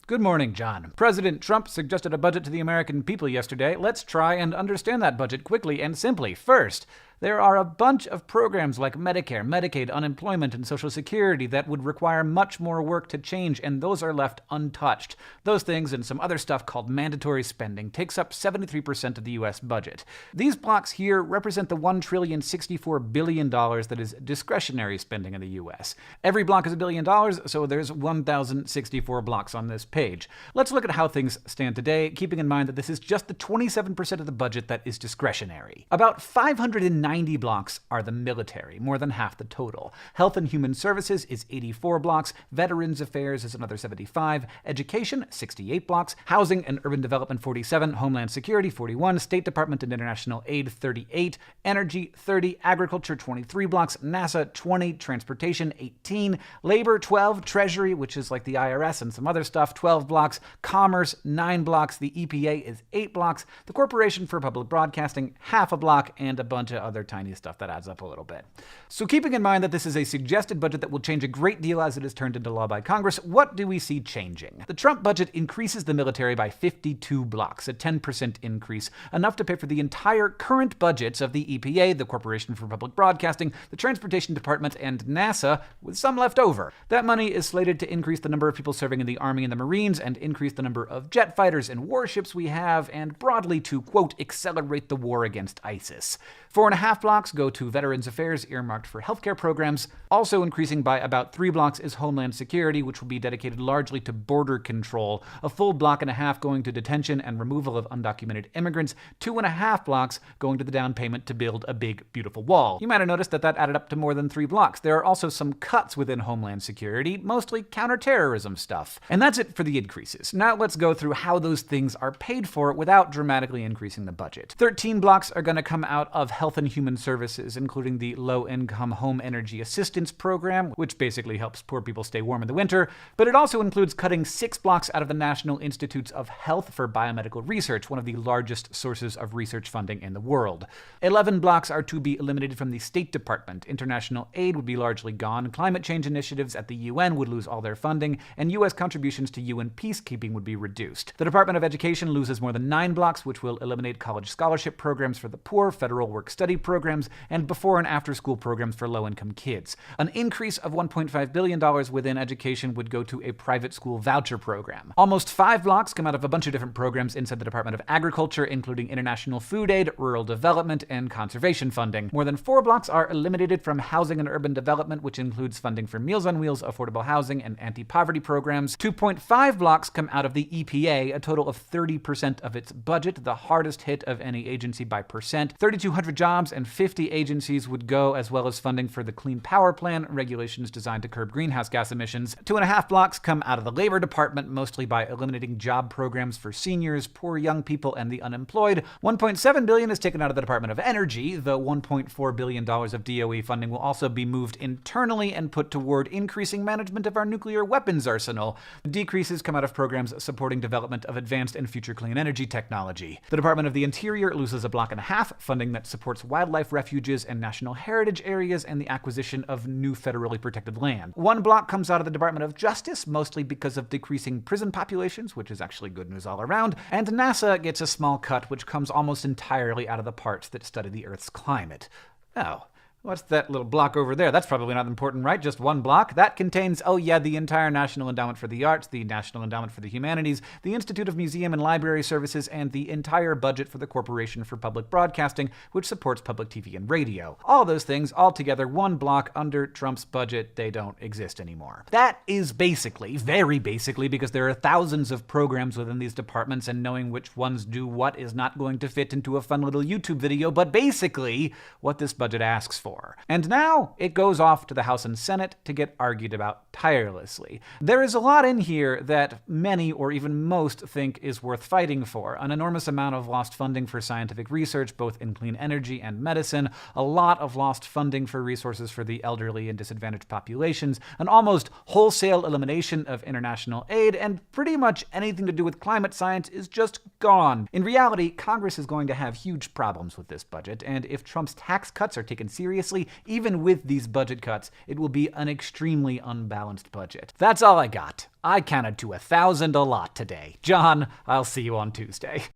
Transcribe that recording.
Good morning, John. President Trump suggested a budget to the American people yesterday. Let's try and understand that budget quickly and simply. First, there are a bunch of programs like Medicare, Medicaid, unemployment, and Social Security that would require much more work to change, and those are left untouched. Those things and some other stuff called mandatory spending takes up 73% of the U.S. budget. These blocks here represent the $1,064 billion that is discretionary spending in the U.S. Every block is $1 billion, so there's 1,064 blocks on this page. Let's look at how things stand today, keeping in mind that this is just the 27% of the budget that is discretionary. About 590 blocks are the military, more than half the total. Health and Human Services is 84 blocks, Veterans Affairs is another 75, Education 68 blocks, Housing and Urban Development 47, Homeland Security 41, State Department and International Aid 38, Energy 30, Agriculture 23 blocks, NASA 20, Transportation 18, Labor 12, Treasury, which is like the IRS and some other stuff, 12 blocks, Commerce 9 blocks, the EPA is 8 blocks, the Corporation for Public Broadcasting half a block, and a bunch of other tiny stuff that adds up a little bit. So keeping in mind that this is a suggested budget that will change a great deal as it is turned into law by Congress, what do we see changing? The Trump budget increases the military by 52 blocks, a 10% increase, enough to pay for the entire current budgets of the EPA, the Corporation for Public Broadcasting, the Transportation Department, and NASA, with some left over. That money is slated to increase the number of people serving in the Army and the Marines, and increase the number of jet fighters and warships we have, and broadly to, quote, accelerate the war against ISIS. 4.5 blocks go to Veterans Affairs, earmarked for healthcare programs. Also increasing by about 3 blocks is Homeland Security, which will be dedicated largely to border control. A full block and a half going to detention and removal of undocumented immigrants. 2.5 blocks going to the down payment to build a big, beautiful wall. You might have noticed that added up to more than 3 blocks. There are also some cuts within Homeland Security, mostly counterterrorism stuff. And that's it for the increases. Now let's go through how those things are paid for without dramatically increasing the budget. 13 blocks are going to come out of Health and Human Services, including the Low-Income Home Energy Assistance Program, which basically helps poor people stay warm in the winter, but it also includes cutting 6 blocks out of the National Institutes of Health for Biomedical Research, one of the largest sources of research funding in the world. 11 blocks are to be eliminated from the State Department. International aid would be largely gone, climate change initiatives at the UN would lose all their funding, and U.S. contributions to UN peacekeeping would be reduced. The Department of Education loses more than 9 blocks, which will eliminate college scholarship programs for the poor, federal work-study programs, and before and after school programs for low-income kids. An increase of $1.5 billion within education would go to a private school voucher program. Almost 5 blocks come out of a bunch of different programs inside the Department of Agriculture, including international food aid, rural development, and conservation funding. More than 4 blocks are eliminated from housing and urban development, which includes funding for Meals on Wheels, affordable housing, and anti-poverty programs. 2.5 blocks come out of the EPA, a total of 30% of its budget, the hardest hit of any agency by percent. 3,200 jobs and 50 agencies would go, as well as funding for the Clean Power Plan, regulations designed to curb greenhouse gas emissions. 2.5 blocks come out of the Labor Department, mostly by eliminating job programs for seniors, poor young people, and the unemployed. $1.7 billion is taken out of the Department of Energy. The $1.4 billion of DOE funding will also be moved internally and put toward increasing management of our nuclear weapons arsenal. Decreases come out of programs supporting development of advanced and future clean energy technology. The Department of the Interior loses a block and a half, funding that supports wildlife refuges and national heritage areas and the acquisition of new federally protected land. 1 block comes out of the Department of Justice, mostly because of decreasing prison populations, which is actually good news all around, and NASA gets a small cut, which comes almost entirely out of the parts that study the Earth's climate. Oh. What's that little block over there? That's probably not important, right? Just 1 block? That contains, oh yeah, the entire National Endowment for the Arts, the National Endowment for the Humanities, the Institute of Museum and Library Services, and the entire budget for the Corporation for Public Broadcasting, which supports public TV and radio. All those things, all together, 1 block under Trump's budget, they don't exist anymore. That is basically, very basically, because there are thousands of programs within these departments, and knowing which ones do what is not going to fit into a fun little YouTube video, but basically what this budget asks for. And now it goes off to the House and Senate to get argued about tirelessly. There is a lot in here that many or even most think is worth fighting for. An enormous amount of lost funding for scientific research, both in clean energy and medicine, a lot of lost funding for resources for the elderly and disadvantaged populations, an almost wholesale elimination of international aid, and pretty much anything to do with climate science is just gone. In reality, Congress is going to have huge problems with this budget, and if Trump's tax cuts are taken seriously, even with these budget cuts, it will be an extremely unbalanced budget. That's all I got. I counted to 1,000 a lot today. John, I'll see you on Tuesday.